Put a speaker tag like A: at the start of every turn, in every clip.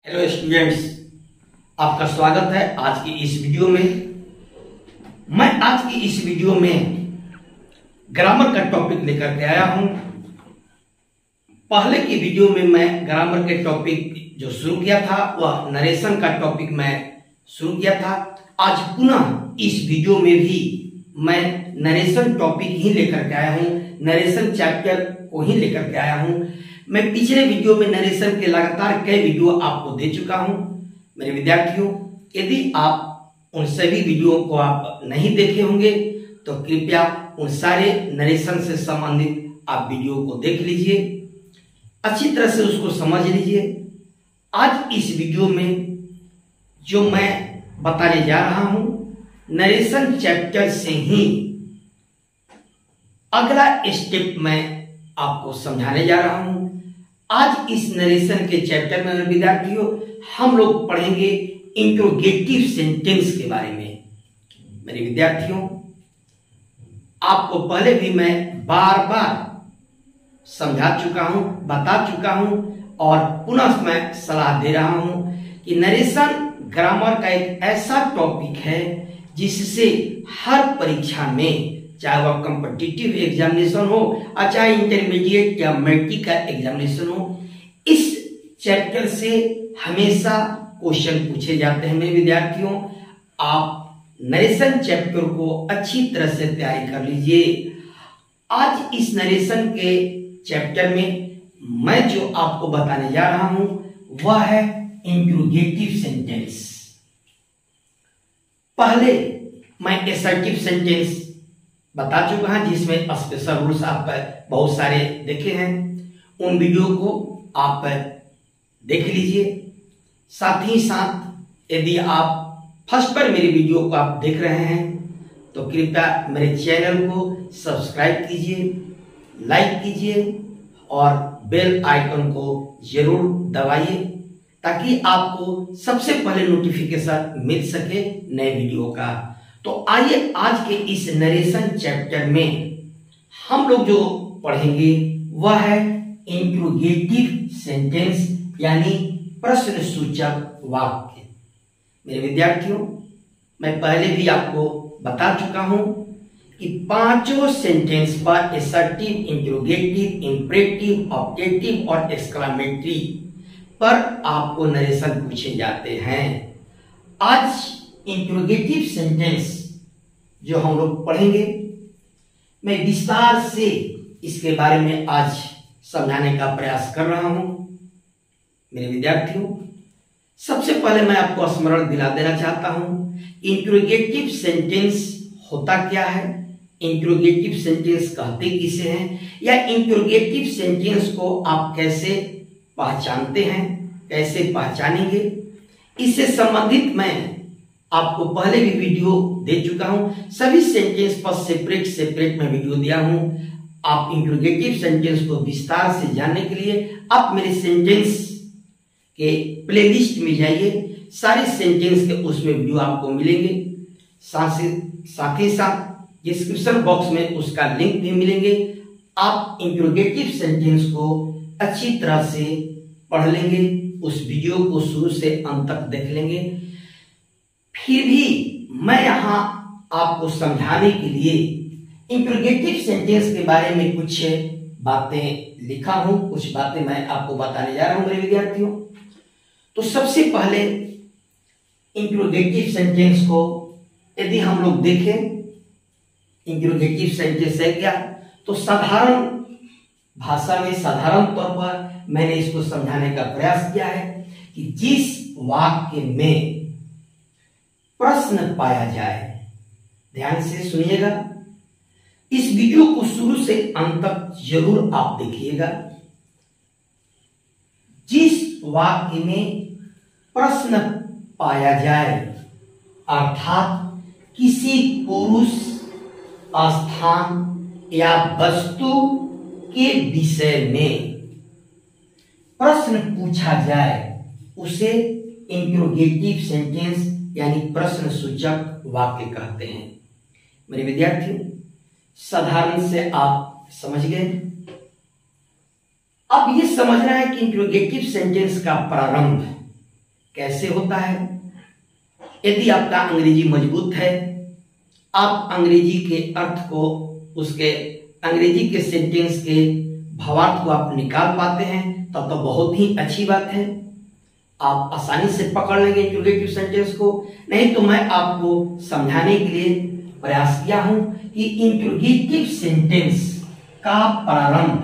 A: Hello students, आपका स्वागत है आज की इस वीडियो में। मैं आज की इस वीडियो में ग्रामर का टॉपिक लेकर के आया हूं। पहले की वीडियो में मैं ग्रामर के टॉपिक जो शुरू किया था वह नरेशन का टॉपिक मैं शुरू किया था। आज पुनः इस वीडियो में भी मैं नरेशन टॉपिक ही लेकर के आया हूं, नरेशन चैप्टर को ही लेकर के आया हूं। मैं पिछले वीडियो में नरेशन के लगातार कई वीडियो आपको दे चुका हूं। मेरे विद्यार्थियों, यदि आप उन सभी वीडियो को आप नहीं देखे होंगे तो कृपया उन सारे नरेशन से संबंधित आप वीडियो को देख लीजिए, अच्छी तरह से उसको समझ लीजिए। आज इस वीडियो में जो मैं बताने जा रहा हूं नरेशन चैप्टर से ही अगला स्टेप मैं आपको समझाने जा रहा हूं। आज इस नरेशन के चैप्टर में मेरे विद्यार्थियों हम लोग पढ़ेंगे इंट्रोगेटिव सेंटेंस के बारे में। मेरे विद्यार्थियों, आपको पहले भी मैं बार बार समझा चुका हूं, बता चुका हूं और पुनः मैं सलाह दे रहा हूं कि नरेशन ग्रामर का एक ऐसा टॉपिक है जिससे हर परीक्षा में, चाहे वह कॉम्पिटिटिव एग्जामिनेशन हो और चाहे इंटरमीडिएट या मैट्रिक का एग्जामिनेशन हो, इस चैप्टर से हमेशा क्वेश्चन पूछे जाते हैं। मेरे विद्यार्थियों, आप नरेशन चैप्टर को अच्छी तरह से तैयारी कर लीजिए। आज इस नरेशन के चैप्टर में मैं जो आपको बताने जा रहा हूं वह है इंट्रोगेटिव सेंटेंस। पहले मैं असर्टिव सेंटेंस बता चुका हूं जिसमें स्पेशल रूल्स आप बहुत सारे देखे हैं। उन वीडियो को आप देख लीजिए। साथ ही साथ यदि आप फर्स्ट पर मेरी वीडियो को आप देख रहे हैं तो कृपया मेरे चैनल को सब्सक्राइब कीजिए, लाइक कीजिए और बेल आइकन को जरूर दबाइए ताकि आपको सबसे पहले नोटिफिकेशन मिल सके नए वीडियो का। तो आइए आज के इस नरेशन चैप्टर में हम लोग जो पढ़ेंगे वह है इंट्रोगेटिव सेंटेंस यानी प्रश्न सूचक वाक्य। मेरे विद्यार्थियों, मैं पहले भी आपको बता चुका हूं कि पांचों सेंटेंस पर असर्टिव, इंट्रोगेटिव, इंपरेटिव, ऑब्जेक्टिव और एक्सक्लेमेटरी पर आपको नरेशन पूछे जाते हैं। आज इंट्रोगेटिव सेंटेंस जो हम लोग पढ़ेंगे, मैं विस्तार से इसके बारे में आज समझाने का प्रयास कर रहा हूं। मेरे विद्यार्थियों, सबसे पहले मैं आपको स्मरण दिला देना चाहता हूं इंट्रोगेटिव सेंटेंस होता क्या है, इंट्रोगेटिव सेंटेंस कहते किसे हैं, या इंट्रोगेटिव सेंटेंस को आप कैसे पहचानते हैं, कैसे पहचानेंगे। इससे संबंधित मैं आपको पहले भी वीडियो दे चुका हूं। सभी सेंटेंस पर सेपरेट मैं वीडियो दिया हूं। आप इंट्रोगेटिव सेंटेंस को विस्तार से जानने के लिए आप मेरे सेंटेंस के प्लेलिस्ट में जाइए, सारे सेंटेंस के उसमें वीडियो आपको मिलेंगे। साथ ही साथ डिस्क्रिप्शन बॉक्स में उसका लिंक भी मिलेंगे। आप इंट्रोगेटिव सेंटेंस को अच्छी तरह से पढ़ लेंगे, उस वीडियो को शुरू से अंत तक देख लेंगे। फिर भी मैं यहां आपको समझाने के लिए इंट्रोगेटिव सेंटेंस के बारे में कुछ बातें लिखा हूं, कुछ बातें मैं आपको बताने जा रहा हूं मेरे विद्यार्थियों। तो सबसे पहले इंट्रोगेटिव सेंटेंस को यदि हम लोग देखें, इंट्रोगेटिव सेंटेंस है क्या, तो साधारण भाषा में, साधारण तौर पर मैंने इसको समझाने का प्रयास किया है कि जिस वाक्य में प्रश्न पाया जाए, ध्यान से सुनिएगा, इस वीडियो को शुरू से अंत तक जरूर आप देखिएगा। जिस वाक्य में प्रश्न पाया जाए अर्थात किसी पुरुष, स्थान या वस्तु के विषय में प्रश्न पूछा जाए उसे इंट्रोगेटिव सेंटेंस यानी प्रश्न सूचक वाक्य कहते हैं। मेरे विद्यार्थियों, साधारण से आप समझ गए। अब ये समझना है कि इंट्रोगेटिव सेंटेंस का प्रारंभ कैसे होता है? यदि आपका अंग्रेजी मजबूत है, आप अंग्रेजी के अर्थ को, उसके अंग्रेजी के सेंटेंस के भावार्थ को आप निकाल पाते हैं, तब तो बहुत ही अच्छी बात है। आप आसानी से पकड़ लेंगे इंट्रोगेटिव सेंटेंस को। नहीं तो मैं आपको समझाने के लिए प्रयास किया हूं कि इंट्रोगेटिव सेंटेंस का प्रारंभ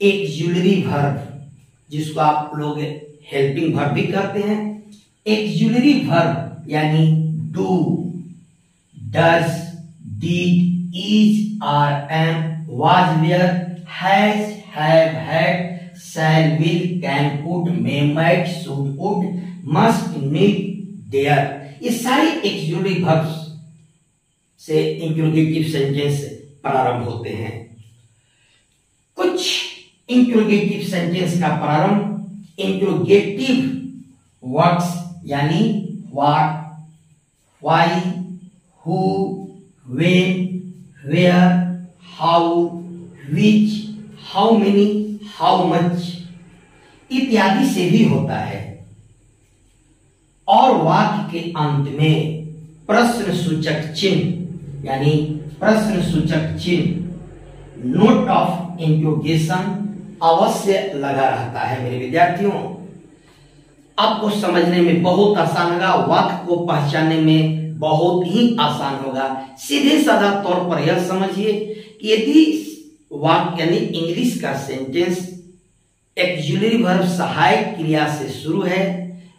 A: ऑक्सिलरी वर्ब, जिसको आप लोग हेल्पिंग वर्ब भी कहते हैं, ऑक्सिलरी वर्ब यानी do, does, did, is, are, am, was, were, has, have, had, shall, will, can, could, may, might, should, would, must, need, dare, ये सारे ऑक्सिलरी वर्ब्स से इंट्रोगेटिव सेंटेंस प्रारंभ होते हैं। कुछ इंट्रोगेटिव सेंटेंस का प्रारंभ इंट्रोगेटिव वर्ड्स यानी what, why, who, when, where, how, which, how many, how much इत्यादि से भी होता है। और वाक्य के अंत में प्रश्न सूचक चिन्ह यानी प्रश्न सूचक चिन्ह, नोट ऑफ इंट्रोगेशन अवश्य लगा रहता है। मेरे विद्यार्थियों, आपको समझने में बहुत आसान होगा, वाक्य को पहचानने में बहुत ही आसान होगा। सीधे साधा तौर पर यह समझिए कि यदि वाक्य यानी इंग्लिश का सेंटेंस ऑक्सिलरी वर्ब सहायक क्रिया से शुरू है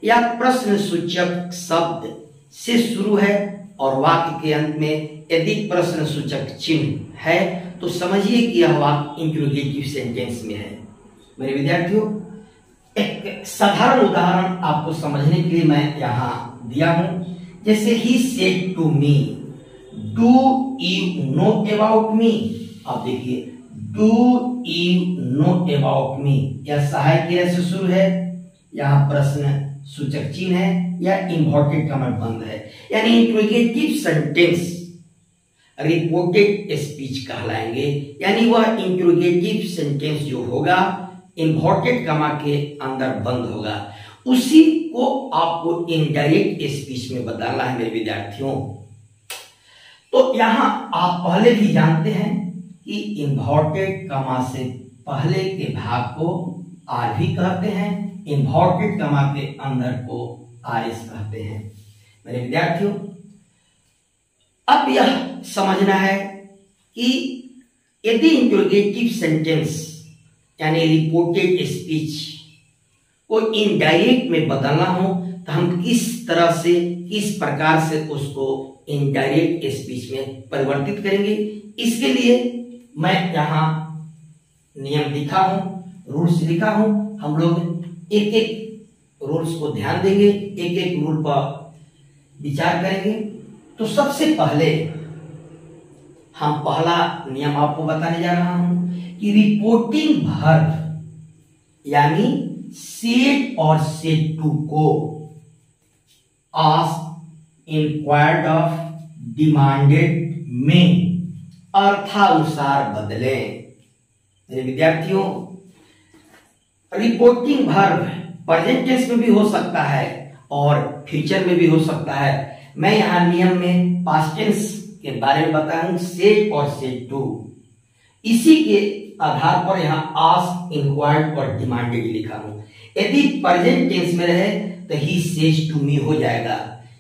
A: या प्रश्न सूचक शब्द से शुरू है और वाक्य के अंत में यदि प्रश्न सूचक चिन्ह है, तो समझिए कि यह वाक्य इंट्रोगेटिव सेंटेंस में है। मेरे विद्यार्थियों, एक साधारण उदाहरण आपको समझने के लिए मैं यहां दिया हूं। जैसे he said to me, do you know about me. अब देखिए, do you know about me, यह सहायक क्रिया से शुरू है, यहां प्रश्न सूचक चिन्ह है या इन्वर्टेड कॉमा बंद है, यानी इंट्रोगेटिव सेंटेंस रिपोर्टेड स्पीच कहलाएंगे। यानी वह इंट्रोगेटिव सेंटेंस जो होगा इन्वर्टेड कॉमा के अंदर बंद होगा, उसी को आपको इनडायरेक्ट स्पीच में बदलना है। मेरे विद्यार्थियों, तो यहां आप पहले भी जानते हैं कि इन्वर्टेड कॉमा से पहले के भाग को आर भी कहते हैं, इन्वर्टेड कॉमा के अंदर को आर एस कहते हैं। मेरे विद्यार्थियों, अब यह समझना है कि यदि इंट्रोगेटिव सेंटेंस यानी रिपोर्टेड स्पीच को इनडायरेक्ट में बदलना हो तो हम किस तरह से, किस प्रकार से उसको इनडायरेक्ट स्पीच में परिवर्तित करेंगे। इसके लिए मैं यहां नियम लिखा हूं, रूल्स लिखा हूं। हम लोग एक एक रूल्स को ध्यान देंगे, एक एक रूल पर विचार करेंगे। तो सबसे पहले हम पहला नियम आपको बताने जा रहा हूं कि रिपोर्टिंग वर्ब यानी सेड और सेड टू को आस्क्ड, इंक्वायर्ड ऑफ, डिमांडेड में अर्थानुसार बदले। मेरे विद्यार्थियों, रिपोर्टिंग वर्ब प्रेजेंट टेंस में भी हो सकता है और फ्यूचर में भी हो सकता है। मैं यहां नियम में पास्ट टेंस के बारे में बताया हूं, सेड और सेड टू। इसी के आधार पर यहां आस्क्ड, इंक्वायर्ड और डिमांडेड लिखा हूं। यदि प्रेजेंट टेंस में रहे तो ही सेज टू मी हो जाएगा,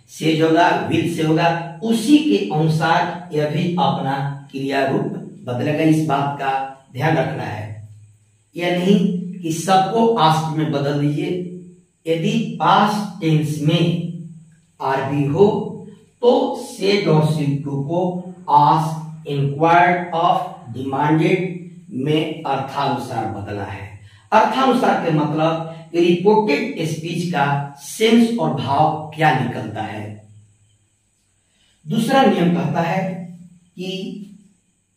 A: सेज होगा, विल से होगा, उसी के अनुसार यह भी अपना क्रिया रूप बदलेगा। इस बात का ध्यान रखना है, यह नहीं कि सबको आस्क्ड में बदल दीजिए। यदि पास्ट टेंस में आरबी हो तो सेड और सेड टू को आस्क्ड, इंक्वायर्ड ऑफ, डिमांडेड में अर्थानुसार बदला है। अर्थानुसार के मतलब रिपोर्टेड स्पीच का सेंस और भाव क्या निकलता है। दूसरा नियम कहता है कि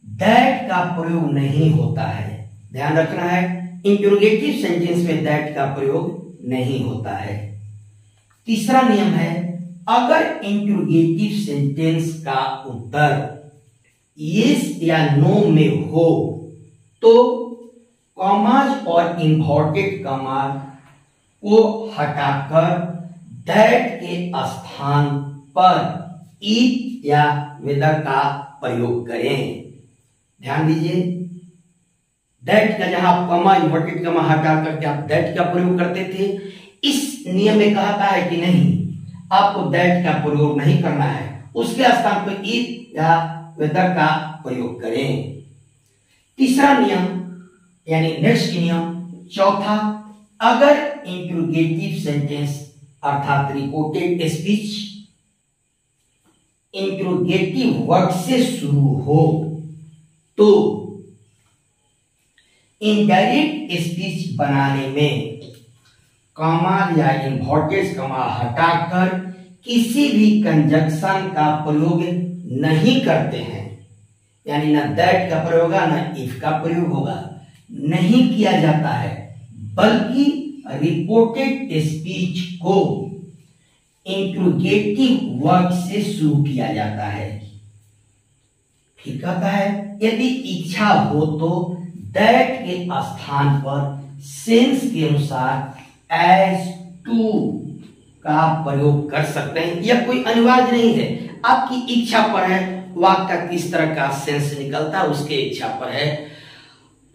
A: दैट का प्रयोग नहीं होता है। ध्यान रखना है, इंट्रोगेटिव सेंटेंस में दैट का प्रयोग नहीं होता है। तीसरा नियम है, अगर इंट्रोगेटिव सेंटेंस का उत्तर यस या नो में हो तो कॉमाज और इन्वर्टेड कॉमा को हटाकर दैट के स्थान पर इफ या वेदर का प्रयोग करें। ध्यान दीजिए, दैट का जहां कमा इन्वर्टेड कमा हटा करके आप दैट का प्रयोग करते थे, इस नियम में कहता है कि नहीं, आपको दैट का प्रयोग नहीं करना है, उसके स्थान पर इफ या वेदर का प्रयोग करें। तीसरा नियम यानी नेक्स्ट नियम चौथा, अगर इंट्रोगेटिव सेंटेंस अर्थात रिपोर्टेड स्पीच इंट्रोगेटिव वर्ड से शुरू हो तो इनडायरेक्ट स्पीच बनाने में कॉमा या इन्वर्टेड कॉमा हटाकर किसी भी कंजक्शन का प्रयोग नहीं करते हैं, यानी ना दैट का प्रयोग होगा ना इफ का प्रयोग होगा, नहीं किया जाता है, बल्कि रिपोर्टेड स्पीच को इंट्रोगेटिव वर्ड से शुरू किया जाता है। फिर कहता है यदि इच्छा हो तो दैट के स्थान पर सेंस के अनुसार एज टू का प्रयोग कर सकते हैं। यह कोई अनिवार्य नहीं है, आपकी इच्छा पर है, वाक्य का किस तरह का सेंस निकलता है उसके इच्छा पर है।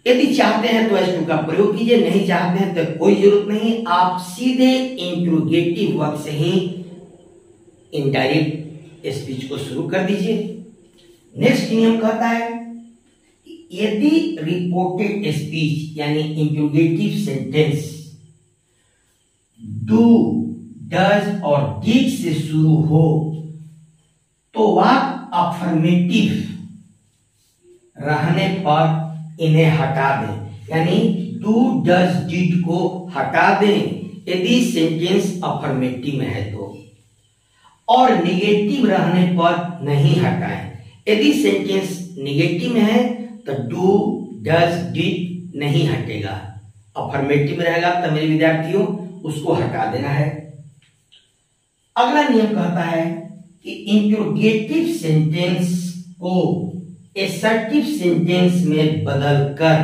A: यदि चाहते हैं तो एज टू का प्रयोग कीजिए, नहीं चाहते हैं तो कोई जरूरत नहीं, आप सीधे इंट्रोगेटिव वर्ड से ही इनडायरेक्ट स्पीच को शुरू कर दीजिए। नेक्स्ट नियम कहता है यदि रिपोर्टेड स्पीच यानी इंट्रोगेटिव सेंटेंस डू डज और डिड से शुरू हो तो वाक्य अफर्मेटिव रहने पर इन्हें हटा दें, यानी डू डज डिड को हटा दें यदि सेंटेंस अफर्मेटिव में है तो, और निगेटिव रहने पर नहीं हटाएं। यदि सेंटेंस निगेटिव में है तो डू डज डिड नहीं हटेगा, अफर्मेटिव में रहेगा तो मेरे विद्यार्थियों उसको हटा देना है। अगला नियम कहता है कि इंट्रोगेटिव सेंटेंस को एसर्टिव सेंटेंस में बदलकर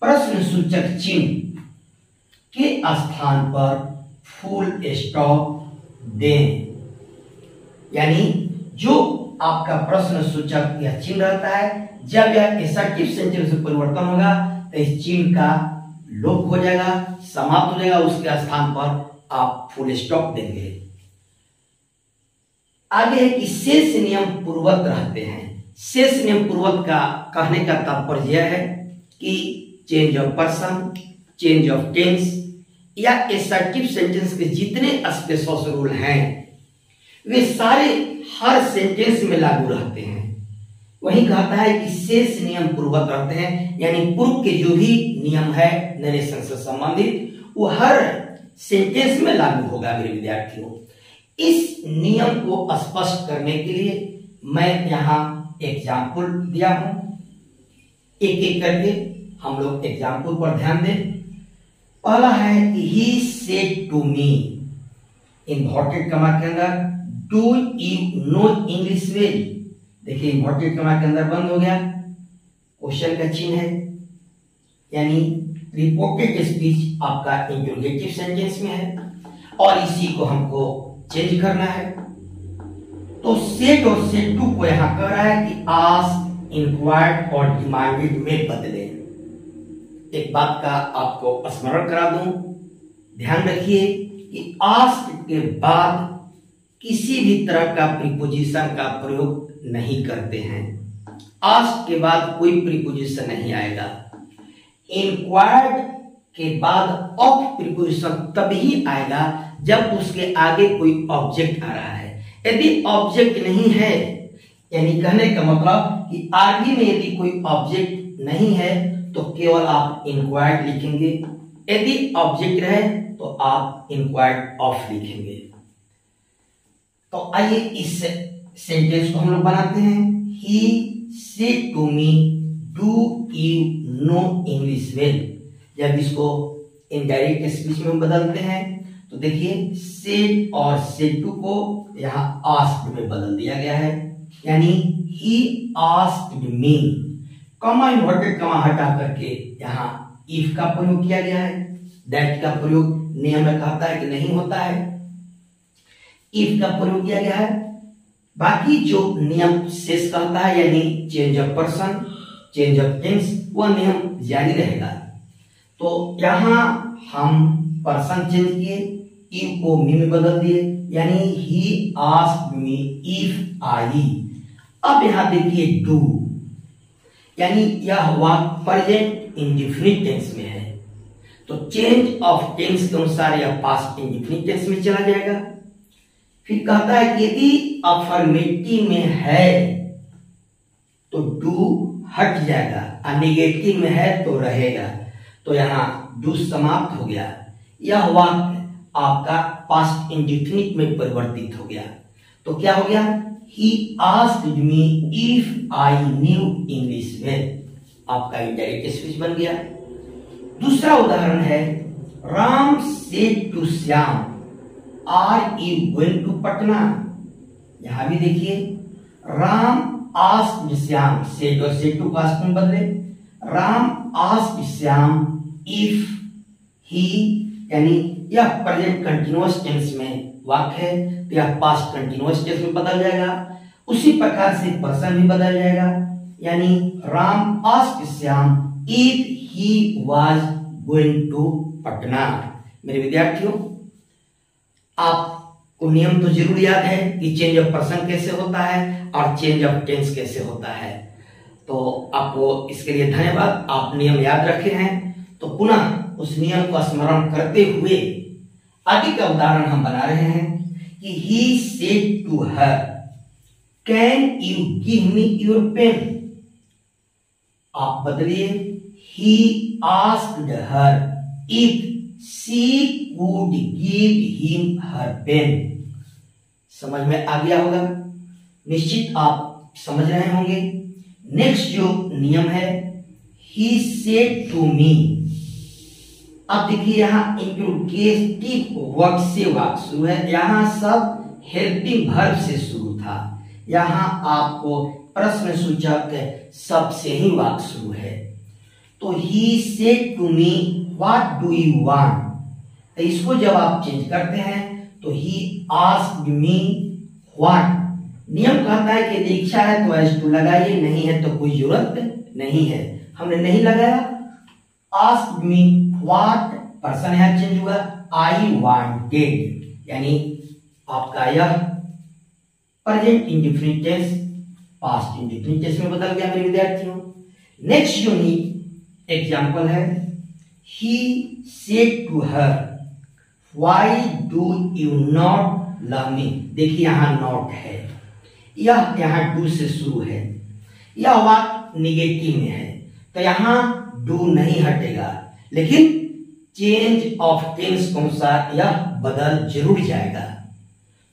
A: प्रश्न सूचक चिन्ह के स्थान पर फुल स्टॉप दें, यानी जो आपका प्रश्न सूचक या चिन्ह रहता है, जब यह एसर्टिव सेंटेंस में परिवर्तन होगा तो इस चिन्ह का लोप हो जाएगा, समाप्त हो जाएगा, उसके स्थान पर आप फुल स्टॉप देंगे। आगे है कि शेष नियम पूर्वत रहते हैं। शेष नियम पूर्वत का कहने का तात्पर्य यह है कि change of person, change of tense या एसर्टिव सेंटेंस के जितने स्पेशल रूल हैं वे सारे हर सेंटेंस में लागू रहते हैं। वही कहता है कि शेष नियम पूर्वत रहते हैं, यानी पूर्व के जो भी नियम है नरेशन से संबंधित वो हर सेंटेंस में लागू होगा। मेरे विद्यार्थियों, इस नियम को स्पष्ट करने के लिए मैं यहाँ एग्जाम्पल दिया हूं, एक एक करके हम लोग एग्जाम्पल पर ध्यान दें। पहला है कि he said to me, inverted comma के अंदर do you know English well, देखिए इन्वर्टेड कमा के अंदर बंद हो गया, क्वेश्चन का चिन्ह है, यानी रिपोर्टेड स्पीच आपका इंट्रोगेटिव सेंटेंस में है और इसी को हमको चेंज करना है। तो सेड और सेड टू को यहां कह रहा है कि आस्क, इंक्वायर्ड और डिमांडेड में बदले। एक बात का आपको स्मरण करा दूं, ध्यान रखिए कि आस्क के बाद किसी भी तरह का प्रीपोजिशन का प्रयोग नहीं करते हैं। आस्क के बाद कोई प्रीपोजिशन नहीं आएगा। इंक्वायर्ड के बाद ऑफ प्रीपोजिशन तभी आएगा जब उसके आगे कोई ऑब्जेक्ट आ रहा है। यदि ऑब्जेक्ट नहीं है, यानी कहने का मतलब कि आगे में यदि कोई ऑब्जेक्ट नहीं है तो केवल आप इंक्वायर्ड लिखेंगे, यदि ऑब्जेक्ट रहे तो आप इंक्वायर्ड ऑफ लिखेंगे। तो आइए इस सेंटेंस को हम लोग बनाते हैं। He said to me do you know English well. जब इसको इनडायरेक्ट स्पीच में बदलते हैं तो देखिए सेड और सेड टू को यहाँ आस्क्ड में बदल दिया गया है, यानी ही आस्क्ड मी, कॉमा इन्वर्टेड कॉमा हटा करके यहाँ इफ का प्रयोग किया गया है। दैट का प्रयोग नियम में कहता है कि नहीं होता है, इफ का प्रयोग किया गया है। बाकी जो नियम शेष कहता है यानी change of person, change of tense, वह नियम जारी रहेगा। तो यहां हम पर्सन चेंज किए, इफ को मी में बदल दिए, यानी ही आस्क्ड मी इफ आई। अब यहां देखिए डू, यानी यह वाक्य प्रेजेंट इंडेफिनिट टेंस में है, तो चेंज ऑफ टेंस के अनुसार यह पास्ट इंडेफिनिट टेंस में चला जाएगा। फिर कहता है कि यदि अफर्मेटिव में है तो डू हट जाएगा, और नेगेटिव में है तो रहेगा। तो यहां डू समाप्त हो गया, यह वाक्य आपका पास्ट इंडेफिनिट में परिवर्तित हो गया। तो क्या हो गया? He asked me if I knew English well, आपका इंडायरेक्ट स्पीच बन गया। दूसरा उदाहरण है, Ram said to Shyam are you going to Patna. यहां भी देखिए, राम आस्क्ड श्याम, सेड और सेड टू पास्ट में बदले। Ram asked Shyam if he, यानी यह प्रेजेंट कंटिन्यूअस टेंस में वाक्य है, तो यह पास्ट कंटिन्यूअस टेंस में बदल जाएगा। उसी प्रकार से पर्सन भी बदल जाएगा, यानी Ram asked Shyam if he was going to Patna. मेरे विद्यार्थियों, आपको नियम तो जरूर याद है कि चेंज ऑफ पर्सन कैसे होता है और चेंज ऑफ टेंस कैसे होता है। तो आपको इसके लिए धन्यवाद, आप नियम याद रखे हैं। तो पुनः उस नियम को स्मरण करते हुए आगे का उदाहरण हम बना रहे हैं कि he said to her can you give me your pen. आप बदलिए, he asked her if she could give him her pen. समझ में आ गया होगा, निश्चित आप समझ रहे होंगे। नेक्स्ट जो नियम है, ही सेड टू मी। अब देखिए यहां इंट्रोगेटिव वर्ब से वाक्य शुरू है, यहां सब हेल्पिंग वर्ब से शुरू था, यहां आपको प्रश्न सूचक सब से ही वाक्य शुरू है। तो he said to me what do you want, तो इसको जब आप चेंज करते हैं तो ही आस्क्ड मी व्हाट। नियम कहता है कि इच्छा है तो एस टू लगाइए, नहीं है तो कोई जरूरत नहीं है, हमने नहीं लगाया। आस्क्ड मी व्हाट, पर्सन यहां चेंज हुआ, आई वांटेड, यानी आपका यह present indefinite tense past indefinite tense में बदल गया मेरे विद्यार्थियों। नेक्स्ट जो एग्जांपल है, he said to her why do you not love me. देखिए यहां नॉट है, यह यहां डू से शुरू है, यह वाक्य निगेटिव में है, तो यहां डू नहीं हटेगा, लेकिन चेंज ऑफ टेंस के अनुसार यह बदल जरूर जाएगा।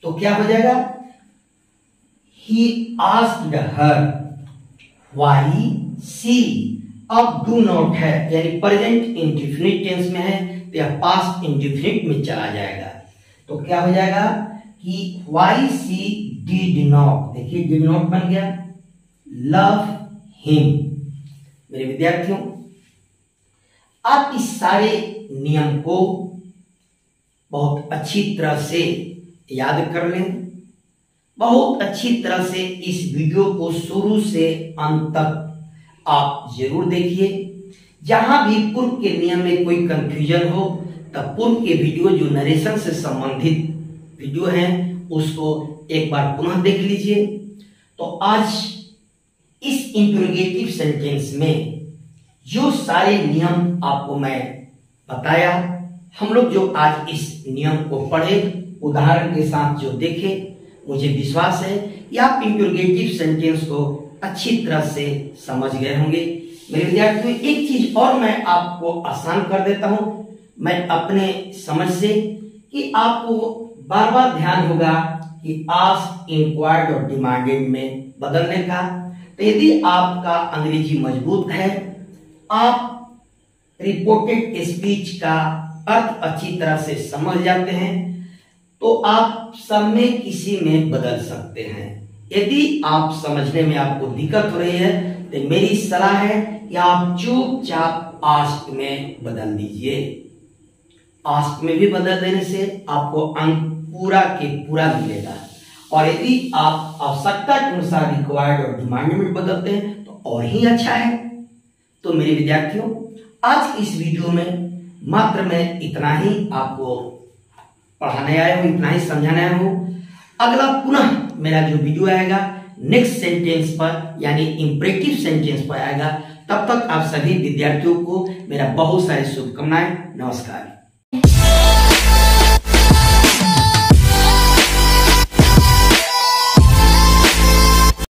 A: तो क्या हो जाएगा? ही आस्क्ड हर व्हाई शी, अब डू नॉट है, यानी प्रेजेंट इंडेफिनिट टेंस में है, तो यह पास्ट इंडेफिनिट में चला जाएगा। तो क्या हो जाएगा कि व्हाई शी डिड नॉट, देखिए डिड नॉट बन गया, लव हिम। मेरे विद्यार्थियों, आप इस सारे नियम को बहुत अच्छी तरह से याद कर लें, बहुत अच्छी तरह से इस वीडियो को शुरू से अंत तक आप जरूर देखिए। जहां भी पूर्व के नियम में कोई कंफ्यूजन हो, तब पूर्व के वीडियो जो नरेशन से संबंधित वीडियो हैं उसको एक बार पुनः देख लीजिए। तो आज इस इंट्रोगेटिव सेंटेंस में जो सारे नियम आपको मैं बताया, हम लोग जो आज इस नियम को पढ़े, उदाहरण के साथ जो देखे, मुझे विश्वास है कि आप इंट्रोगेटिव सेंटेंस को अच्छी तरह से समझ गए होंगे। मेरे विद्यार्थियों, एक चीज और मैं आपको आसान कर देता हूं, मैं अपने समझ से, कि आपको बार बार ध्यान होगा कि आस्क, इंक्वायर्ड और डिमांडेड में बदलने का। तो यदि आपका अंग्रेजी मजबूत है, आप रिपोर्टेड स्पीच का अर्थ अच्छी तरह से समझ जाते हैं, तो आप सब में किसी में बदल सकते हैं। यदि आप समझने में आपको दिक्कत हो रही है तो मेरी सलाह है कि आप चुपचाप आस्क में बदल दीजिए। आस्क में भी बदल देने से आपको अंक पूरा के पूरा मिलेगा। और यदि आप आवश्यकता के अनुसार रिक्वायर्ड और डिमांड में बदलते हैं तो और ही अच्छा है। तो मेरे विद्यार्थियों, आज की इस वीडियो में मात्र मैं इतना ही आपको पढ़ाने आया हूं, इतना ही समझाने आया हूं। अगला पुनः मेरा जो वीडियो आएगा नेक्स्ट सेंटेंस पर यानी इंपरेटिव सेंटेंस पर आएगा। तब तक आप सभी विद्यार्थियों को मेरा बहुत सारी शुभकामनाएं। नमस्कार।